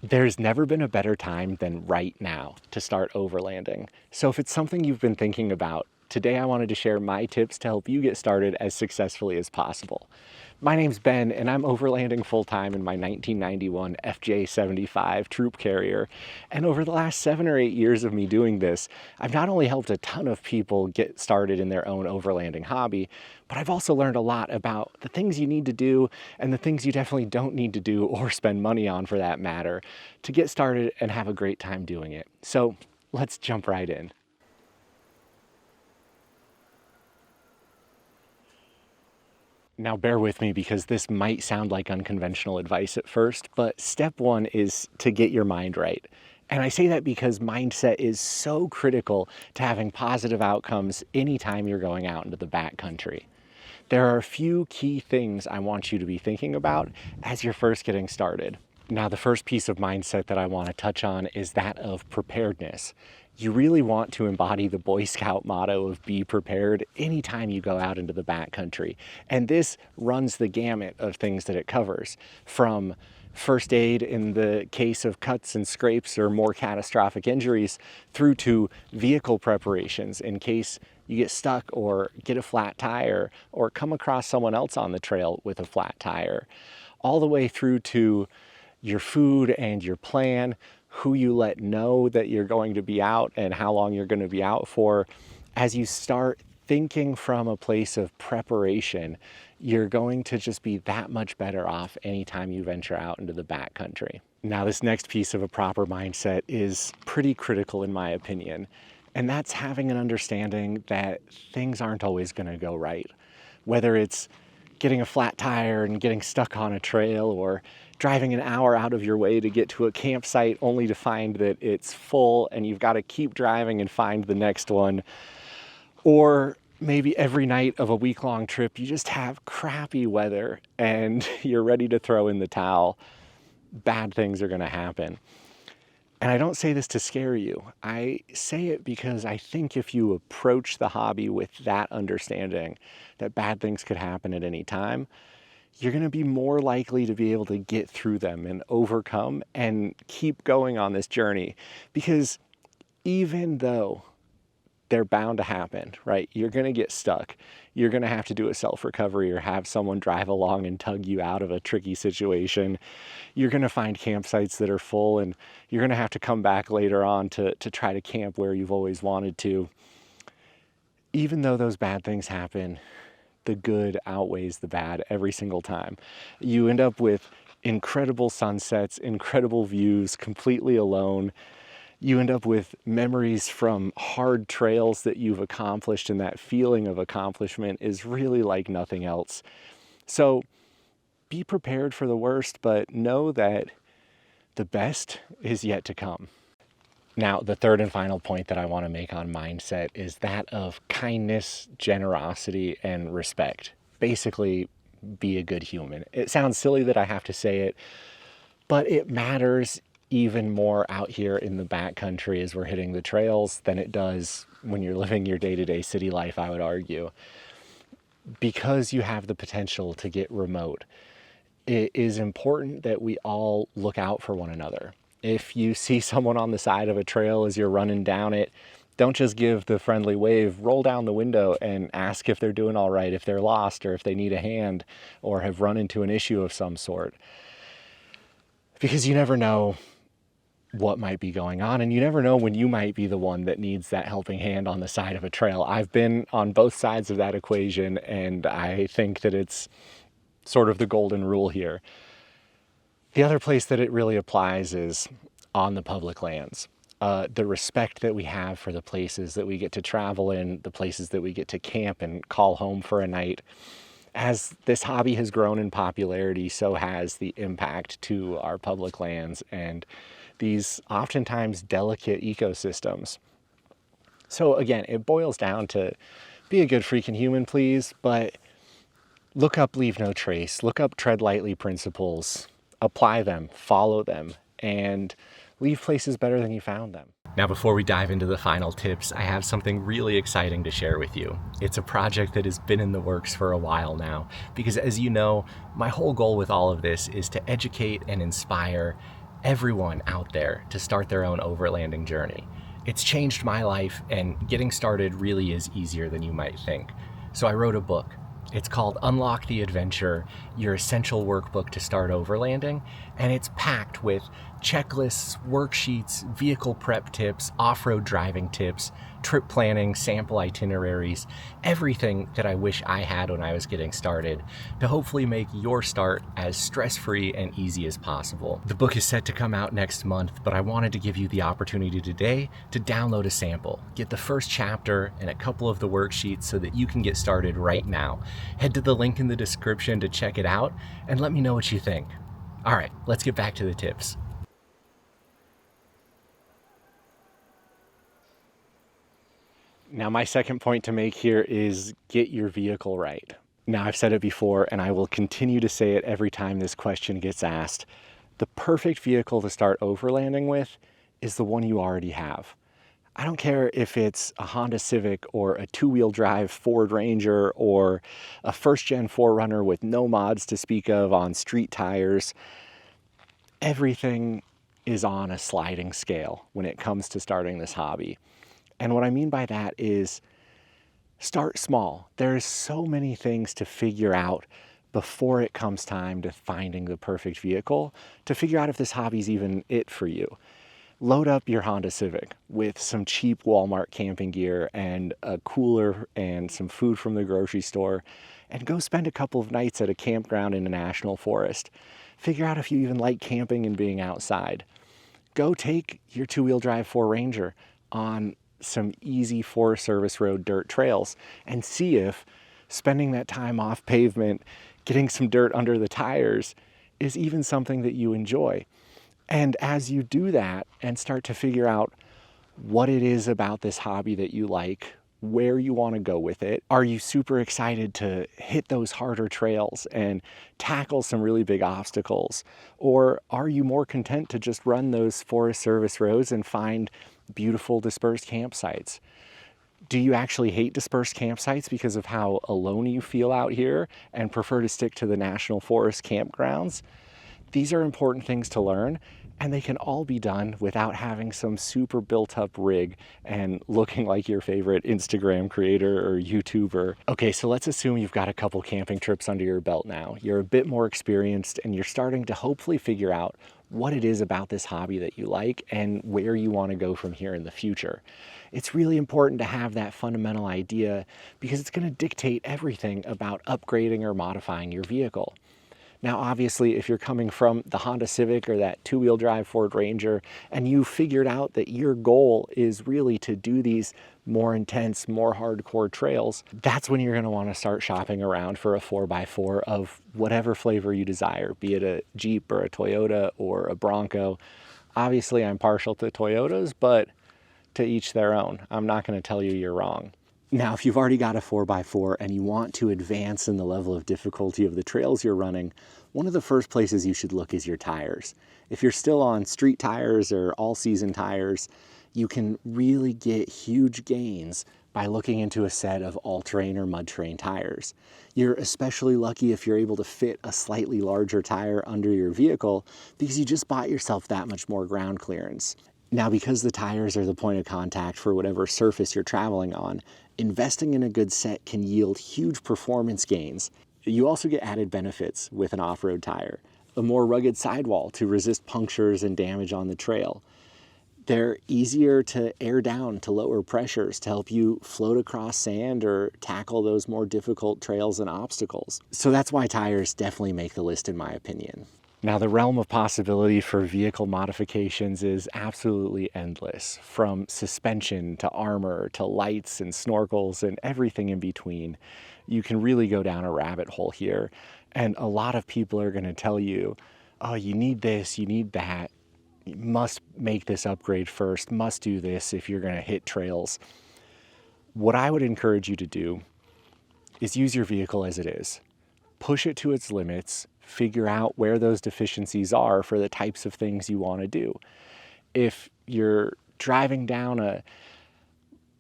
There's never been a better time than right now to start overlanding. So if it's something you've been thinking about, today I wanted to share my tips to help you get started as successfully as possible. My name's Ben, and I'm overlanding full-time in my 1991 FJ75 troop carrier. And over the last 7 or 8 years of me doing this, I've not only helped a ton of people get started in their own overlanding hobby, but I've also learned a lot about the things you need to do and the things you definitely don't need to do or spend money on for that matter to get started and have a great time doing it. So let's jump right in. Now bear with me because this might sound like unconventional advice at first, but step one is to get your mind right. And I say that because mindset is so critical to having positive outcomes anytime you're going out into the backcountry. There are a few key things I want you to be thinking about as you're first getting started. Now, the first piece of mindset that I want to touch on is that of preparedness. You really want to embody the Boy Scout motto of be prepared anytime you go out into the backcountry. And this runs the gamut of things that it covers, from first aid in the case of cuts and scrapes or more catastrophic injuries, through to vehicle preparations in case you get stuck or get a flat tire or come across someone else on the trail with a flat tire, all the way through to your food and your plan, who you let know that you're going to be out and how long you're going to be out for. As you start thinking from a place of preparation, you're going to just be that much better off anytime you venture out into the backcountry. Now, this next piece of a proper mindset is pretty critical in my opinion, and that's having an understanding that things aren't always going to go right. Whether it's getting a flat tire and getting stuck on a trail, or driving an hour out of your way to get to a campsite only to find that it's full and you've got to keep driving and find the next one. Or maybe every night of a week-long trip, you just have crappy weather and you're ready to throw in the towel. Bad things are going to happen. And I don't say this to scare you. I say it because I think if you approach the hobby with that understanding that bad things could happen at any time, you're going to be more likely to be able to get through them and overcome and keep going on this journey. Because even though they're bound to happen, right? You're going to get stuck. You're going to have to do a self-recovery or have someone drive along and tug you out of a tricky situation. You're going to find campsites that are full, and you're going to have to come back later on to try to camp where you've always wanted to. Even though those bad things happen, the good outweighs the bad every single time. You end up with incredible sunsets, incredible views, completely alone. You end up with memories from hard trails that you've accomplished, and that feeling of accomplishment is really like nothing else. So be prepared for the worst, but know that the best is yet to come. Now, the third and final point that I want to make on mindset is that of kindness, generosity, and respect. Basically, be a good human. It sounds silly that I have to say it, but it matters even more out here in the backcountry as we're hitting the trails than it does when you're living your day-to-day city life, I would argue. Because you have the potential to get remote, it is important that we all look out for one another. If you see someone on the side of a trail as you're running down it, don't just give the friendly wave. Roll down the window and ask if they're doing all right, if they're lost, or if they need a hand, or have run into an issue of some sort. Because you never know what might be going on, and you never know when you might be the one that needs that helping hand on the side of a trail. I've been on both sides of that equation, and I think that it's sort of the golden rule here. The other place that it really applies is on the public lands. The respect that we have for the places that we get to travel in, the places that we get to camp and call home for a night. As this hobby has grown in popularity, so has the impact to our public lands and these oftentimes delicate ecosystems. So again, it boils down to be a good freaking human, please, but look up leave no trace, look up tread lightly principles, apply them, follow them, and leave places better than you found them. Now, before we dive into the final tips, I have something really exciting to share with you. It's a project that has been in the works for a while now, because as you know, my whole goal with all of this is to educate and inspire everyone out there to start their own overlanding journey. It's changed my life, and getting started really is easier than you might think. So I wrote a book. It's called Unlock the Adventure, your essential workbook to start overlanding, and it's packed with checklists, worksheets, vehicle prep tips, off-road driving tips, trip planning, sample itineraries, everything that I wish I had when I was getting started to hopefully make your start as stress-free and easy as possible. The book is set to come out next month, but I wanted to give you the opportunity today to download a sample, get the first chapter and a couple of the worksheets so that you can get started right now. Head to the link in the description to check it out and let me know what you think. All right, let's get back to the tips. Now, my second point to make here is get your vehicle right. Now, I've said it before, and I will continue to say it every time this question gets asked. The perfect vehicle to start overlanding with is the one you already have. I don't care if it's a Honda Civic or a two-wheel drive Ford Ranger or a first-gen 4Runner with no mods to speak of on street tires. Everything is on a sliding scale when it comes to starting this hobby. And what I mean by that is start small. There's so many things to figure out before it comes time to finding the perfect vehicle to figure out if this hobby's even it for you. Load up your Honda Civic with some cheap Walmart camping gear and a cooler and some food from the grocery store and go spend a couple of nights at a campground in a national forest. Figure out if you even like camping and being outside. Go take your two-wheel drive 4 Ranger on some easy Forest Service road dirt trails and see if spending that time off pavement, getting some dirt under the tires is even something that you enjoy. And as you do that and start to figure out what it is about this hobby that you like, where you want to go with it, are you super excited to hit those harder trails and tackle some really big obstacles? Or are you more content to just run those Forest Service roads and find beautiful dispersed campsites? Do you actually hate dispersed campsites because of how alone you feel out here and prefer to stick to the national forest campgrounds? These are important things to learn, and they can all be done without having some super built up rig and looking like your favorite Instagram creator or YouTuber. Okay, so let's assume you've got a couple camping trips under your belt now. You're a bit more experienced and you're starting to hopefully figure out what it is about this hobby that you like and where you want to go from here in the future. It's really important to have that fundamental idea because it's going to dictate everything about upgrading or modifying your vehicle. Now, obviously, if you're coming from the Honda Civic or that two-wheel drive Ford Ranger and you figured out that your goal is really to do these more intense, more hardcore trails, that's when you're going to want to start shopping around for a 4x4 of whatever flavor you desire, be it a Jeep or a Toyota or a Bronco. Obviously, I'm partial to Toyotas, but to each their own. I'm not going to tell you you're wrong. Now, if you've already got a 4x4 and you want to advance in the level of difficulty of the trails you're running, one of the first places you should look is your tires. If you're still on street tires or all-season tires, you can really get huge gains by looking into a set of all-terrain or mud-terrain tires. You're especially lucky if you're able to fit a slightly larger tire under your vehicle because you just bought yourself that much more ground clearance. Now, because the tires are the point of contact for whatever surface you're traveling on, investing in a good set can yield huge performance gains. You also get added benefits with an off-road tire. A more rugged sidewall to resist punctures and damage on the trail. They're easier to air down to lower pressures to help you float across sand or tackle those more difficult trails and obstacles. So that's why tires definitely make the list in my opinion. Now, the realm of possibility for vehicle modifications is absolutely endless, from suspension to armor to lights and snorkels and everything in between. You can really go down a rabbit hole here, and a lot of people are going to tell you, oh, you need this, you need that, you must make this upgrade first, must do this if you're going to hit trails. What I would encourage you to do is use your vehicle as it is. Push it to its limits, figure out where those deficiencies are for the types of things you want to do. If you're driving down a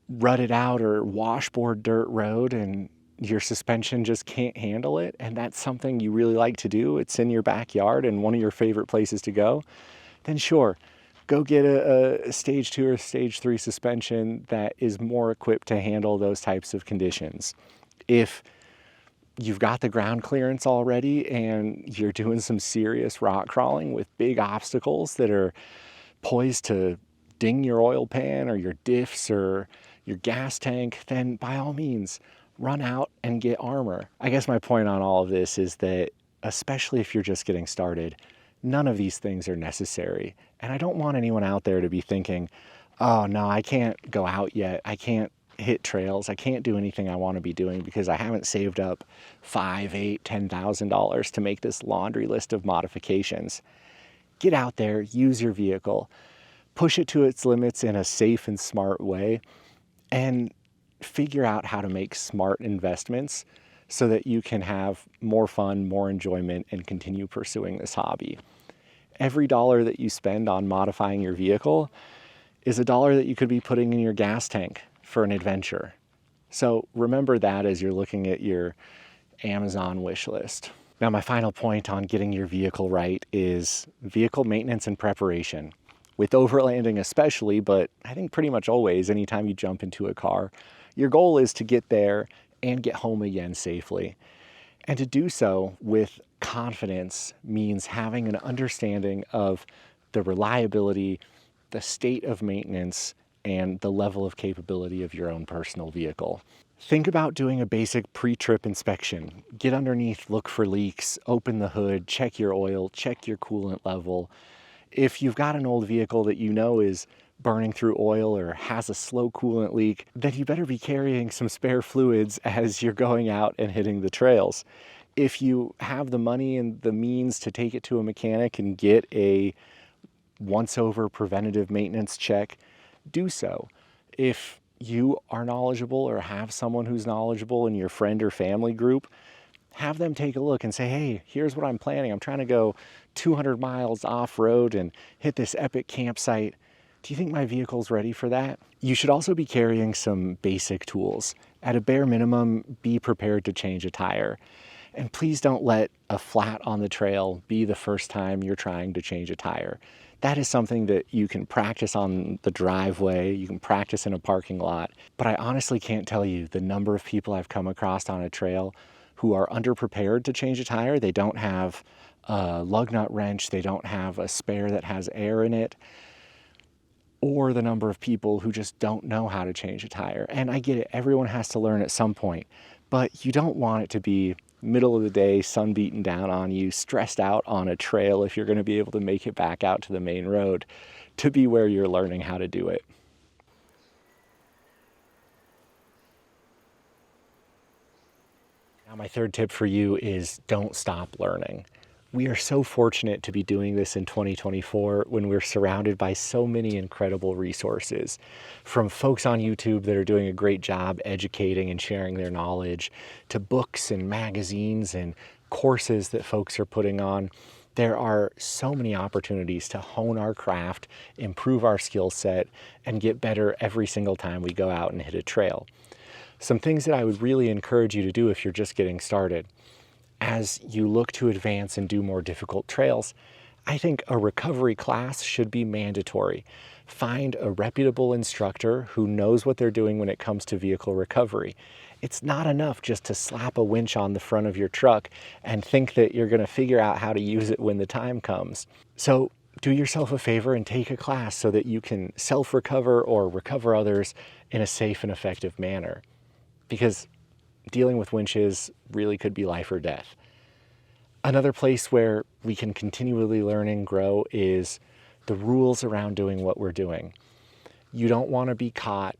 rutted out or washboard dirt road and your suspension just can't handle it, and that's something you really like to do, it's in your backyard and one of your favorite places to go, then sure, go get a stage 2 or stage 3 suspension that is more equipped to handle those types of conditions. If you've got the ground clearance already and you're doing some serious rock crawling with big obstacles that are poised to ding your oil pan or your diffs or your gas tank, then by all means, run out and get armor. I guess my point on all of this is that, especially if you're just getting started, none of these things are necessary. And I don't want anyone out there to be thinking, oh no, I can't go out yet. I can't hit trails. I can't do anything I want to be doing because I haven't saved up $5,000, $8,000, $10,000 to make this laundry list of modifications. Get out there, use your vehicle, push it to its limits in a safe and smart way, and figure out how to make smart investments so that you can have more fun, more enjoyment, and continue pursuing this hobby. Every dollar that you spend on modifying your vehicle is a dollar that you could be putting in your gas tank for an adventure. So remember that as you're looking at your Amazon wish list. Now, my final point on getting your vehicle right is vehicle maintenance and preparation. With overlanding especially, but I think pretty much always, anytime you jump into a car, your goal is to get there and get home again safely. And to do so with confidence means having an understanding of the reliability, the state of maintenance, and the level of capability of your own personal vehicle. Think about doing a basic pre-trip inspection. Get underneath, look for leaks, open the hood, check your oil, check your coolant level. If you've got an old vehicle that you know is burning through oil or has a slow coolant leak, then you better be carrying some spare fluids as you're going out and hitting the trails. If you have the money and the means to take it to a mechanic and get a once-over preventative maintenance check, do so. If you are knowledgeable or have someone who's knowledgeable in your friend or family group, have them take a look and say, hey, here's what I'm planning. I'm trying to go 200 miles off-road and hit this epic campsite. Do you think my vehicle's ready for that? You should also be carrying some basic tools. At a bare minimum, be prepared to change a tire. And please don't let a flat on the trail be the first time you're trying to change a tire. That is something that you can practice on the driveway, you can practice in a parking lot. But I honestly can't tell you the number of people I've come across on a trail who are underprepared to change a tire. They don't have a lug nut wrench, they don't have a spare that has air in it, or the number of people who just don't know how to change a tire. And I get it, everyone has to learn at some point, but you don't want it to be middle of the day, sun beating down on you, stressed out on a trail if you're going to be able to make it back out to the main road, to be where you're learning how to do it. Now, my third tip for you is don't stop learning. We are so fortunate to be doing this in 2024 when we're surrounded by so many incredible resources, from folks on YouTube that are doing a great job educating and sharing their knowledge, to books and magazines and courses that folks are putting on. There are so many opportunities to hone our craft, improve our skill set, and get better every single time we go out and hit a trail. Some things that I would really encourage you to do if you're just getting started. As you look to advance and do more difficult trails, I think a recovery class should be mandatory. Find a reputable instructor who knows what they're doing when it comes to vehicle recovery. It's not enough just to slap a winch on the front of your truck and think that you're going to figure out how to use it when the time comes. So do yourself a favor and take a class so that you can self-recover or recover others in a safe and effective manner. Because dealing with winches really could be life or death. Another place where we can continually learn and grow is the rules around doing what we're doing. You don't want to be caught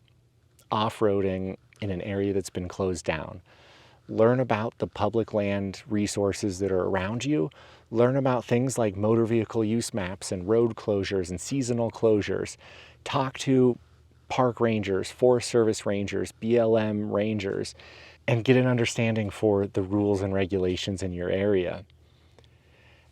off-roading in an area that's been closed down. Learn about the public land resources that are around you. Learn about things like motor vehicle use maps and road closures and seasonal closures. Talk to park rangers, Forest Service rangers, BLM rangers, and get an understanding for the rules and regulations in your area.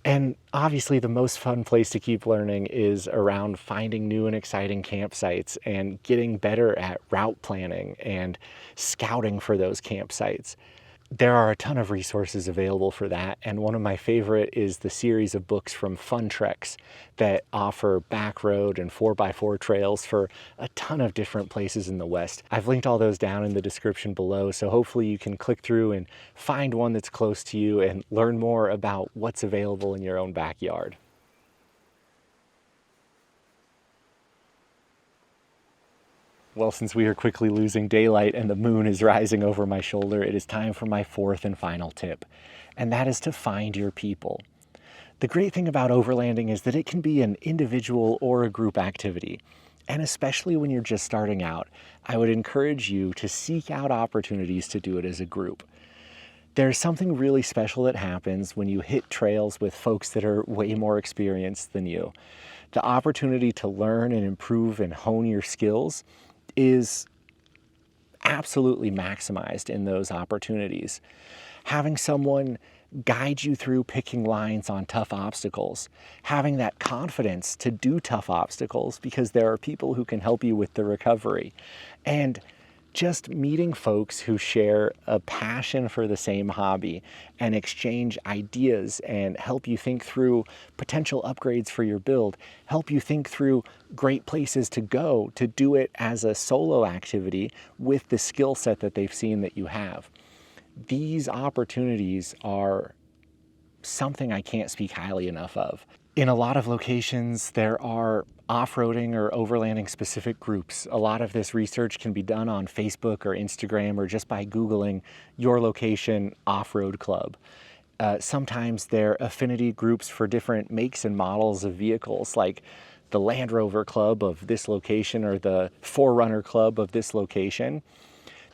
And obviously the most fun place to keep learning is around finding new and exciting campsites and getting better at route planning and scouting for those campsites. There are a ton of resources available for that, and one of my favorite is the series of books from Fun Treks that offer back road and 4x4 trails for a ton of different places in the West. I've linked all those down in the description below, so hopefully you can click through and find one that's close to you and learn more about what's available in your own backyard. Well, since we are quickly losing daylight and the moon is rising over my shoulder, it is time for my fourth and final tip, and that is to find your people. The great thing about overlanding is that it can be an individual or a group activity, and especially when you're just starting out, I would encourage you to seek out opportunities to do it as a group. There's something really special that happens when you hit trails with folks that are way more experienced than you. The opportunity to learn and improve and hone your skills is absolutely maximized in those opportunities. Having someone guide you through picking lines on tough obstacles, having that confidence to do tough obstacles because there are people who can help you with the recovery, and just meeting folks who share a passion for the same hobby and exchange ideas and help you think through potential upgrades for your build, help you think through great places to go to do it as a solo activity with the skill set that they've seen that you have. These opportunities are something I can't speak highly enough of. In a lot of locations, there are off-roading or overlanding specific groups. A lot of this research can be done on Facebook or Instagram or just by Googling your location off-road club. Sometimes they're affinity groups for different makes and models of vehicles, like the Land Rover Club of this location or the 4Runner Club of this location.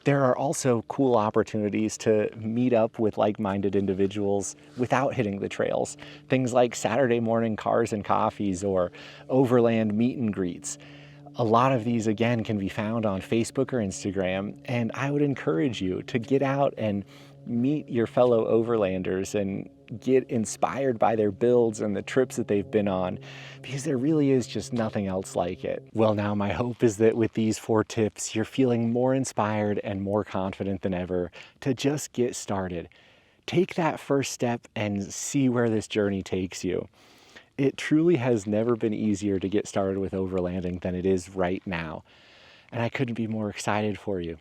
There are also cool opportunities to meet up with like-minded individuals without hitting the trails. Things like Saturday morning cars and coffees or overland meet and greets. A lot of these, again, can be found on Facebook or Instagram, and I would encourage you to get out and meet your fellow overlanders and get inspired by their builds and the trips that they've been on, because there really is just nothing else like it. Well, now my hope is that with these 4 tips, you're feeling more inspired and more confident than ever to just get started. Take that first step and see where this journey takes you. It truly has never been easier to get started with overlanding than it is right now, and I couldn't be more excited for you.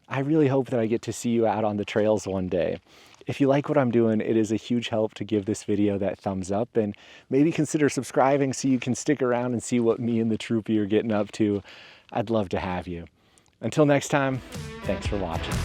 I really hope that I get to see you out on the trails one day. If you like what I'm doing, it is a huge help to give this video that thumbs up and maybe consider subscribing so you can stick around and see what me and the troopy are getting up to. I'd love to have you. Until next time, thanks for watching.